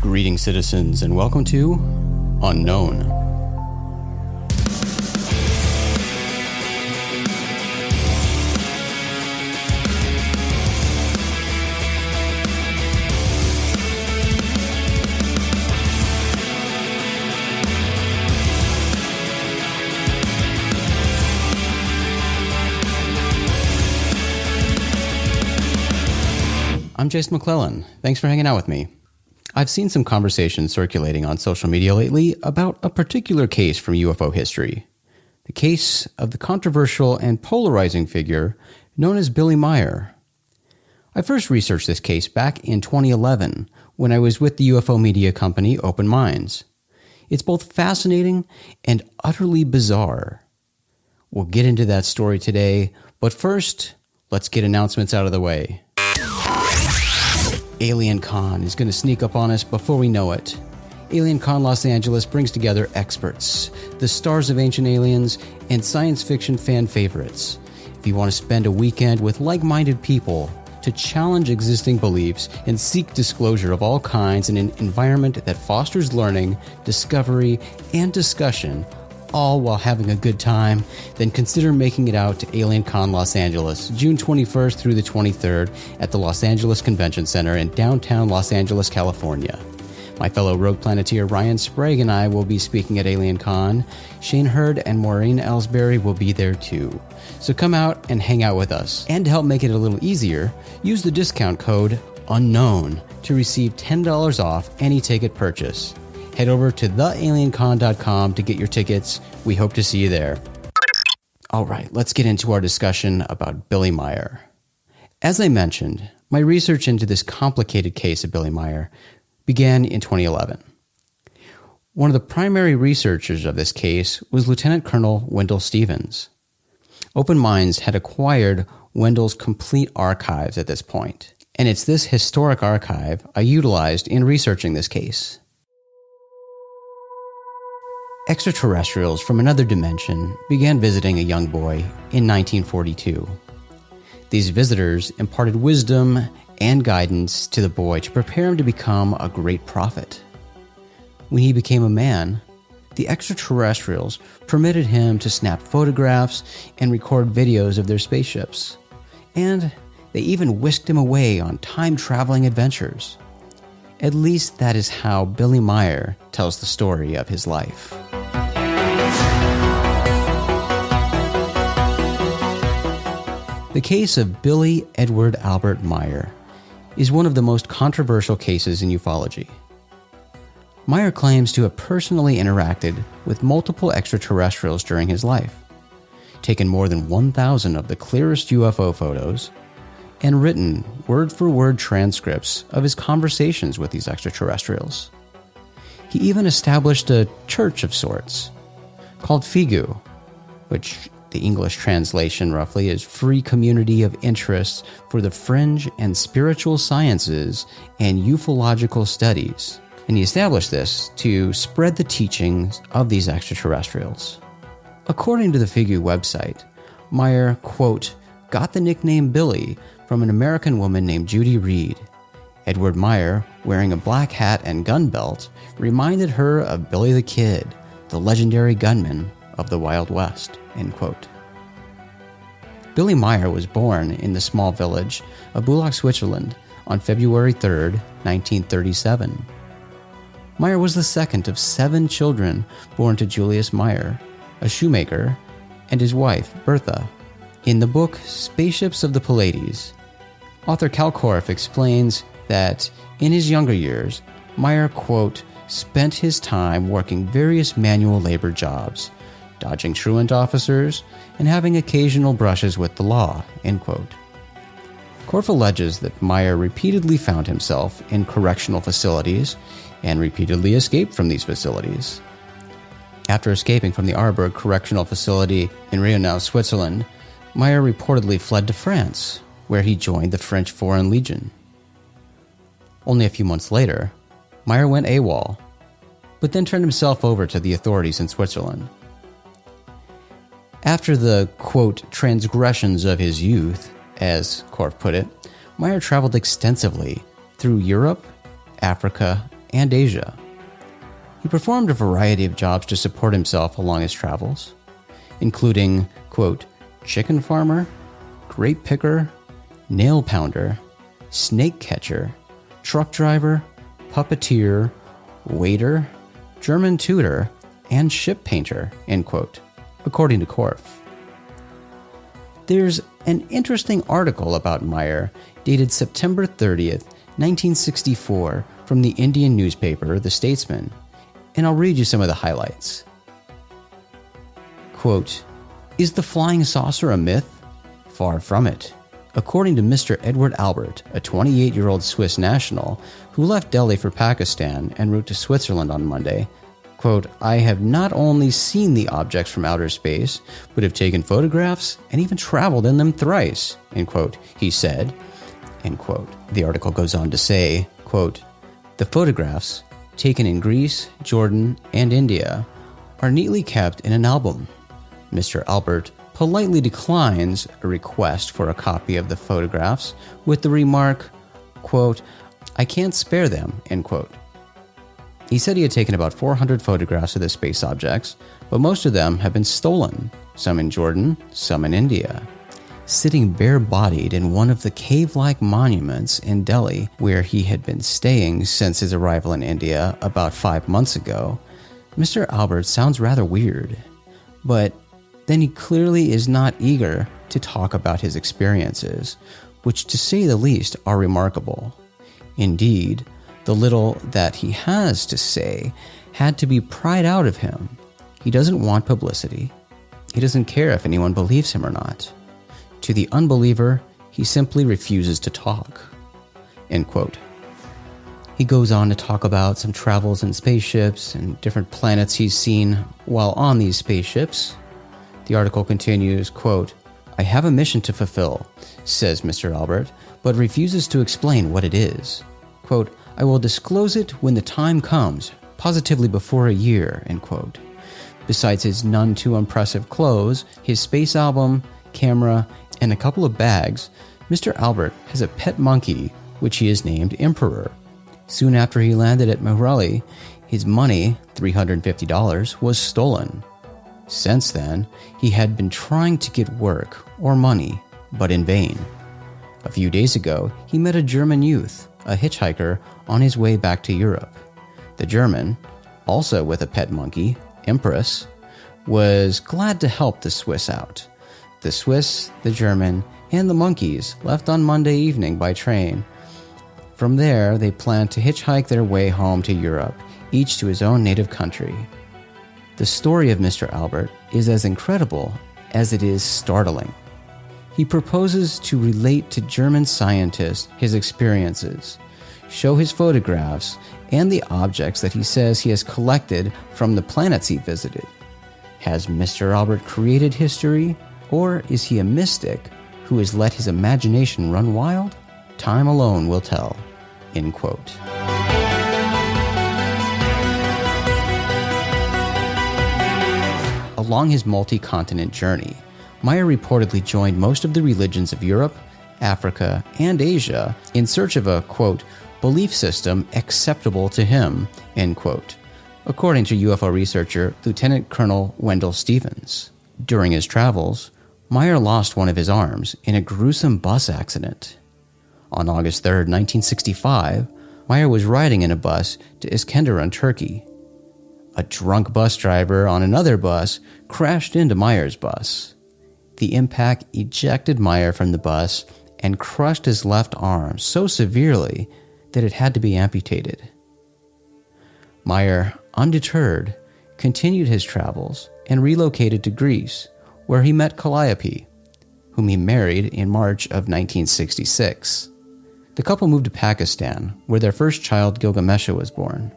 Greetings, citizens, and welcome to Unknown. I'm Jason McClellan. Thanks for hanging out with me. I've seen some conversations circulating on social media lately about a particular case from UFO history. The case of the controversial and polarizing figure known as Billy Meier. I first researched this case back in 2011 when I was with the UFO media company Open Minds. It's both fascinating and utterly bizarre. We'll get into that story today, but first, let's get announcements out of the way. Alien Con is going to sneak up on us before we know it. Alien Con Los Angeles brings together experts, the stars of Ancient Aliens, and science fiction fan favorites. If you want to spend a weekend with like-minded people to challenge existing beliefs and seek disclosure of all kinds in an environment that fosters learning, discovery, and discussion, all while having a good time, then consider making it out to Alien Con Los Angeles, June 21st through the 23rd at the Los Angeles Convention Center in downtown Los Angeles, California. My fellow Rogue Planeteer Ryan Sprague and I will be speaking at Alien Con. Shane Hurd and Maureen Ellsbury will be there too. So come out and hang out with us. And to help make it a little easier, use the discount code UNKNOWN to receive $10 off any ticket purchase. Head over to thealiencon.com to get your tickets. We hope to see you there. All right, let's get into our discussion about Billy Meier. As I mentioned, my research into this complicated case of Billy Meier began in 2011. One of the primary researchers of this case was Lieutenant Colonel Wendell Stevens. Open Minds had acquired Wendell's complete archives at this point, and it's this historic archive I utilized in researching this case. Extraterrestrials from another dimension began visiting a young boy in 1942. These visitors imparted wisdom and guidance to the boy to prepare him to become a great prophet. When he became a man, the extraterrestrials permitted him to snap photographs and record videos of their spaceships. And they even whisked him away on time-traveling adventures. At least that is how Billy Meier tells the story of his life. The case of Billy Edward Albert Meier is one of the most controversial cases in ufology. Meier claims to have personally interacted with multiple extraterrestrials during his life, taken more than 1,000 of the clearest UFO photos, and written word-for-word transcripts of his conversations with these extraterrestrials. He even established a church of sorts, called FIGU, which the English translation roughly is Free Community of Interests for the Fringe and Spiritual Sciences and Ufological Studies. And he established this to spread the teachings of these extraterrestrials. According to the FIGU website, Meier, quote, got the nickname Billy from an American woman named Judy Reed. Edward Meier, wearing a black hat and gun belt, reminded her of Billy the Kid, the legendary gunman of the Wild West, end quote. Billy Meier was born in the small village of Bulak, Switzerland on February 3, 1937. Meier was the second of 7 children born to Julius Meier, a shoemaker, and his wife, Bertha. In the book Spaceships of the Pleiades, author Kalkorff explains that in his younger years, Meier, quote, spent his time working various manual labor jobs, dodging truant officers, and having occasional brushes with the law, end quote. Korff alleges that Meier repeatedly found himself in correctional facilities and repeatedly escaped from these facilities. After escaping from the Arburg Correctional Facility in Rionau, Switzerland, Meier reportedly fled to France, where he joined the French Foreign Legion. Only a few months later, Meier went AWOL, but then turned himself over to the authorities in Switzerland. After the, quote, transgressions of his youth, as Korff put it, Meier traveled extensively through Europe, Africa, and Asia. He performed a variety of jobs to support himself along his travels, including, quote, chicken farmer, grape picker, nail pounder, snake catcher, truck driver, puppeteer, waiter, German tutor, and ship painter, end quote, according to Korff. There's an interesting article about Meier dated September 30th, 1964 from the Indian newspaper The Statesman, and I'll read you some of the highlights. Quote, is the flying saucer a myth? Far from it. According to Mr. Edward Albert, a 28-year-old Swiss national who left Delhi for Pakistan en route to Switzerland on Monday, quote, I have not only seen the objects from outer space, but have taken photographs and even traveled in them thrice, end quote, he said, end quote. The article goes on to say, quote, the photographs, taken in Greece, Jordan, and India, are neatly kept in an album. Mr. Albert politely declines a request for a copy of the photographs with the remark, quote, I can't spare them, end quote. He said he had taken about 400 photographs of the space objects, but most of them have been stolen, some in Jordan, some in India. Sitting bare-bodied in one of the cave-like monuments in Delhi, where he had been staying since his arrival in India about 5 months ago, Mr. Albert sounds rather weird, but then he clearly is not eager to talk about his experiences, which to say the least are remarkable. Indeed, the little that he has to say had to be pried out of him. He doesn't want publicity. He doesn't care if anyone believes him or not. To the unbeliever, he simply refuses to talk. End quote. He goes on to talk about some travels in spaceships and different planets he's seen while on these spaceships. The article continues, quote, I have a mission to fulfill, says Mr. Albert, but refuses to explain what it is. Quote, I will disclose it when the time comes, positively before a year, end quote. Besides his none too impressive clothes, his space album, camera, and a couple of bags, Mr. Albert has a pet monkey, which he has named Emperor. Soon after he landed at McClellan, his money, $350, was stolen. Since then, he had been trying to get work or money, but in vain. A few days ago, he met a German youth, a hitchhiker, on his way back to Europe. The German, also with a pet monkey, Empress, was glad to help the Swiss out. The Swiss, the German, and the monkeys left on Monday evening by train. From there, they planned to hitchhike their way home to Europe, each to his own native country. The story of Mr. Albert is as incredible as it is startling. He proposes to relate to German scientists his experiences, show his photographs, and the objects that he says he has collected from the planets he visited. Has Mr. Albert created history, or is he a mystic who has let his imagination run wild? Time alone will tell. End quote. Along his multi-continent journey, Meier reportedly joined most of the religions of Europe, Africa, and Asia in search of a, quote, belief system acceptable to him, end quote, according to UFO researcher Lieutenant Colonel Wendell Stevens. During his travels, Meier lost one of his arms in a gruesome bus accident. On August 3, 1965, Meier was riding in a bus to Iskenderun, Turkey. A drunk bus driver on another bus crashed into Meier's bus. The impact ejected Meier from the bus and crushed his left arm so severely that it had to be amputated. Meier, undeterred, continued his travels and relocated to Greece, where he met Calliope, whom he married in March of 1966. The couple moved to Pakistan, where their first child, Gilgamesha, was born.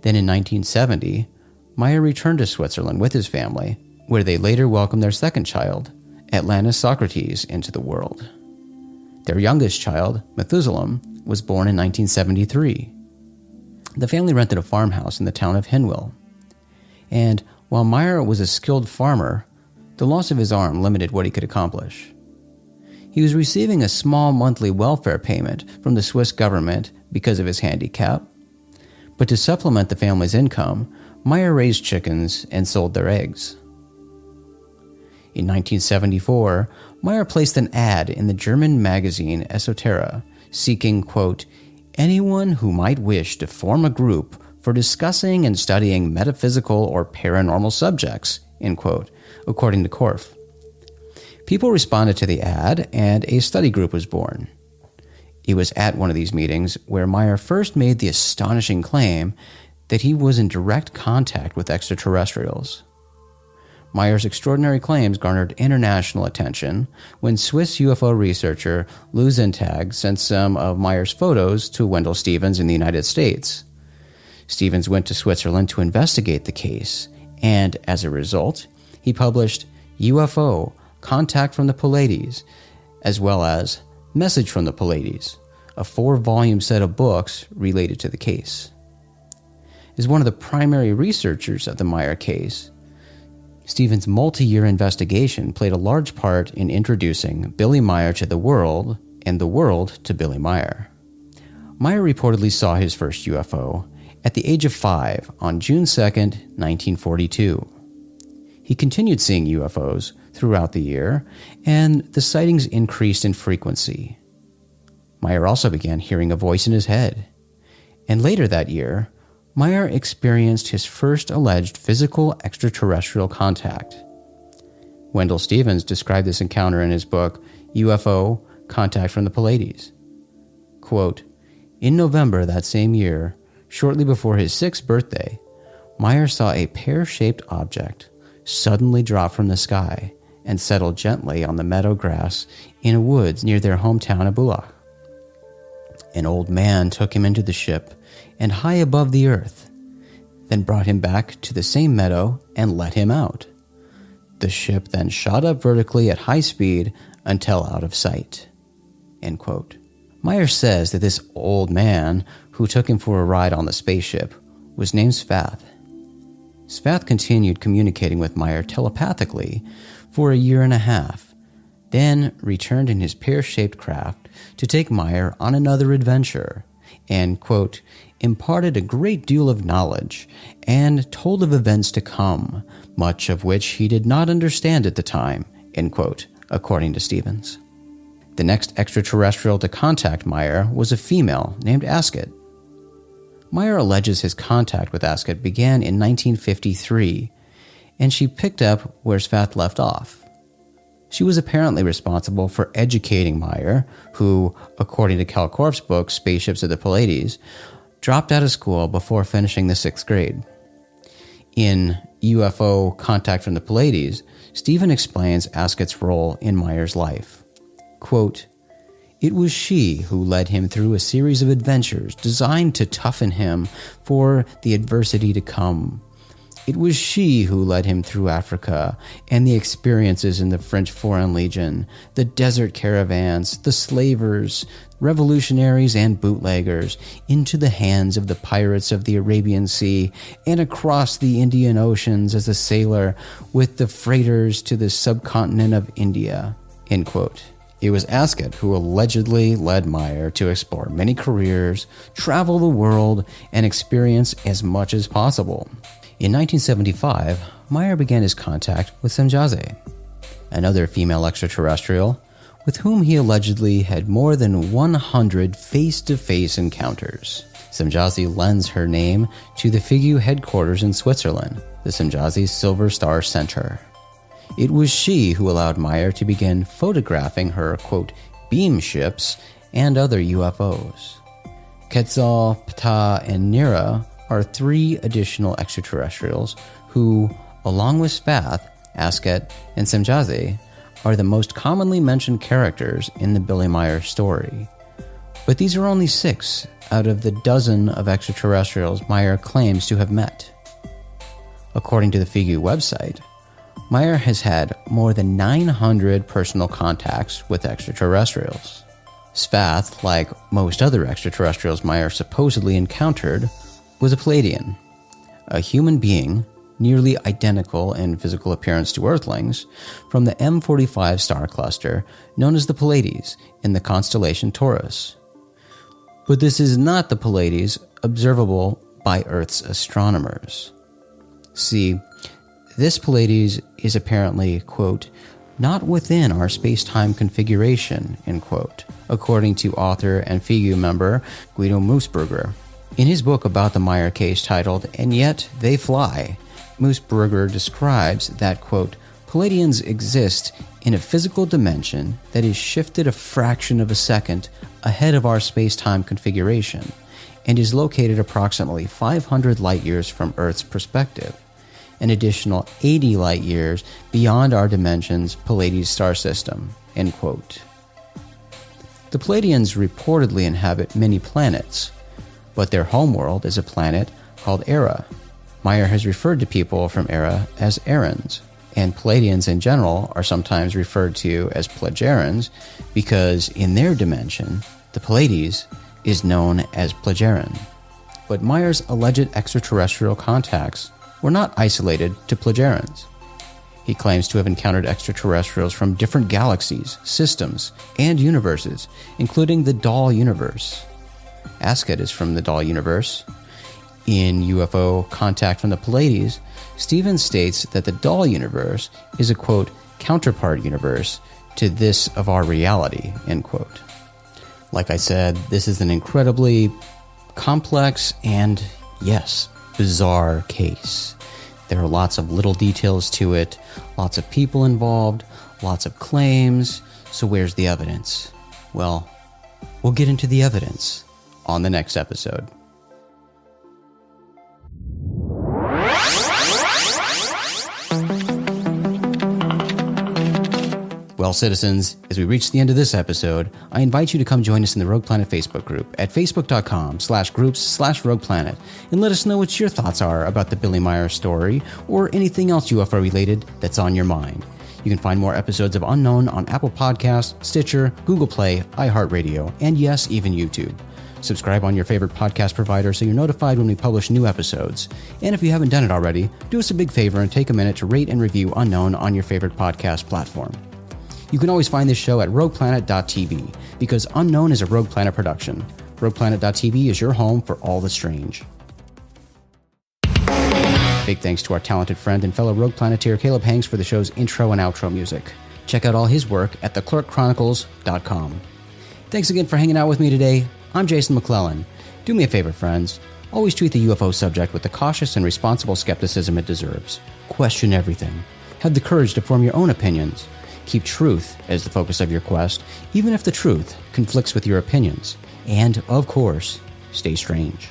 Then in 1970, Meier returned to Switzerland with his family, where they later welcomed their second child, Atlantis Socrates, into the world. Their youngest child, Methuselah, was born in 1973. The family rented a farmhouse in the town of Hinwil. And while Meier was a skilled farmer, the loss of his arm limited what he could accomplish. He was receiving a small monthly welfare payment from the Swiss government because of his handicap, But to supplement the family's income, Meier raised chickens and sold their eggs. In 1974, Meier placed an ad in the German magazine Esoterra, seeking, quote, anyone who might wish to form a group for discussing and studying metaphysical or paranormal subjects, end quote, according to Korff. People responded to the ad, and a study group was born. It was at one of these meetings where Meier first made the astonishing claim that he was in direct contact with extraterrestrials. Meier's extraordinary claims garnered international attention when Swiss UFO researcher Lou Zentag sent some of Meier's photos to Wendell Stevens in the United States. Stevens went to Switzerland to investigate the case, and as a result, he published UFO Contact from the Pleiades, as well as Message from the Pleiades, a 4-volume set of books related to the case. As one of the primary researchers of the Meier case, Stevens' multi-year investigation played a large part in introducing Billy Meier to the world and the world to Billy Meier. Meier reportedly saw his first UFO at the age of 5 on June 2, 1942. He continued seeing UFOs throughout the year, and the sightings increased in frequency. Meier also began hearing a voice in his head. And later that year, Meier experienced his first alleged physical extraterrestrial contact. Wendell Stevens described this encounter in his book, UFO Contact from the Pleiades. Quote, in November that same year, shortly before his 6th birthday, Meier saw a pear-shaped object suddenly drop from the sky and settle gently on the meadow grass in a woods near their hometown of Bulach. An old man took him into the ship and high above the earth, then brought him back to the same meadow and let him out. The ship then shot up vertically at high speed until out of sight. End quote. Meier says that this old man who took him for a ride on the spaceship was named Svath. Svath continued communicating with Meier telepathically for a year and a half, then returned in his pear-shaped craft to take Meier on another adventure, and, quote, imparted a great deal of knowledge and told of events to come, much of which he did not understand at the time, end quote, according to Stevens. The next extraterrestrial to contact Meier was a female named Ascot. Meier alleges his contact with Ascot began in 1953, and she picked up where Svath left off. She was apparently responsible for educating Meier, who, according to Cal Korff's book Spaceships of the Pleiades, dropped out of school before finishing the 6th grade. In UFO Contact from the Pleiades, Stephen explains Ascot's role in Meier's life. Quote, it was she who led him through a series of adventures designed to toughen him for the adversity to come. It was she who led him through Africa and the experiences in the French Foreign Legion, the desert caravans, the slavers, revolutionaries, and bootleggers, into the hands of the pirates of the Arabian Sea and across the Indian Oceans as a sailor with the freighters to the subcontinent of India. End quote. It was Ascot who allegedly led Meier to explore many careers, travel the world, and experience as much as possible. In 1975, Meier began his contact with Semjaze, another female extraterrestrial, with whom he allegedly had more than 100 face-to-face encounters. Semjaze lends her name to the FIGU headquarters in Switzerland, the Semjaze Silver Star Center. It was she who allowed Meier to begin photographing her, quote, beam ships and other UFOs. Quetzal, Ptah, and Nira are 3 additional extraterrestrials who, along with Svath, Ascot, and Semjaze, are the most commonly mentioned characters in the Billy Meier story. But these are only 6 out of the dozen of extraterrestrials Meier claims to have met. According to the FIGU website, Meier has had more than 900 personal contacts with extraterrestrials. Svath, like most other extraterrestrials Meier supposedly encountered, was a Pleiadian, a human being nearly identical in physical appearance to Earthlings from the M45 star cluster known as the Pleiades in the constellation Taurus. But this is not the Pleiades observable by Earth's astronomers. See, this Pleiades is apparently, quote, not within our space-time configuration, end quote, according to author and FIGU member Guido Moosbrugger. In his book about the Meier case titled, And Yet They Fly, Moosbrugger describes that, quote, Pleiadians exist in a physical dimension that is shifted a fraction of a second ahead of our space-time configuration and is located approximately 500 light-years from Earth's perspective, an additional 80 light-years beyond our dimension's Pleiades star system, end quote. The Pleiadians reportedly inhabit many planets, but their homeworld is a planet called Era. Meier has referred to people from Era as Erans, and Pleiadians in general are sometimes referred to as Plegerans because in their dimension, the Pleiades is known as Plegeran. But Meier's alleged extraterrestrial contacts were not isolated to Plegerans. He claims to have encountered extraterrestrials from different galaxies, systems, and universes, including the Doll universe. Ascot is from the Doll universe. In UFO Contact from the Pleiades, Stevens states that the Doll universe is a, quote, counterpart universe to this of our reality, end quote. Like I said, this is an incredibly complex and, yes, bizarre case. There are lots of little details to it, lots of people involved, lots of claims. So where's the evidence? Well, we'll get into the evidence on the next episode. Well, citizens, as we reach the end of this episode, I invite you to come join us in the Rogue Planet Facebook group at facebook.com/groups/Rogue Planet and let us know what your thoughts are about the Billy Meier story or anything else UFO related that's on your mind. You can find more episodes of Unknown on Apple Podcasts, Stitcher, Google Play, iHeartRadio, and yes, even YouTube. Subscribe on your favorite podcast provider so you're notified when we publish new episodes. And if you haven't done it already, do us a big favor and take a minute to rate and review Unknown on your favorite podcast platform. You can always find this show at rogueplanet.tv because Unknown is a Rogue Planet production. rogueplanet.tv is your home for all the strange. Big thanks to our talented friend and fellow Rogue Planeteer Caleb Hanks for the show's intro and outro music. Check out all his work at theclerkchronicles.com. Thanks again for hanging out with me today. I'm Jason McClellan. Do me a favor, friends. Always treat the UFO subject with the cautious and responsible skepticism it deserves. Question everything. Have the courage to form your own opinions. Keep truth as the focus of your quest, even if the truth conflicts with your opinions. And, of course, stay strange.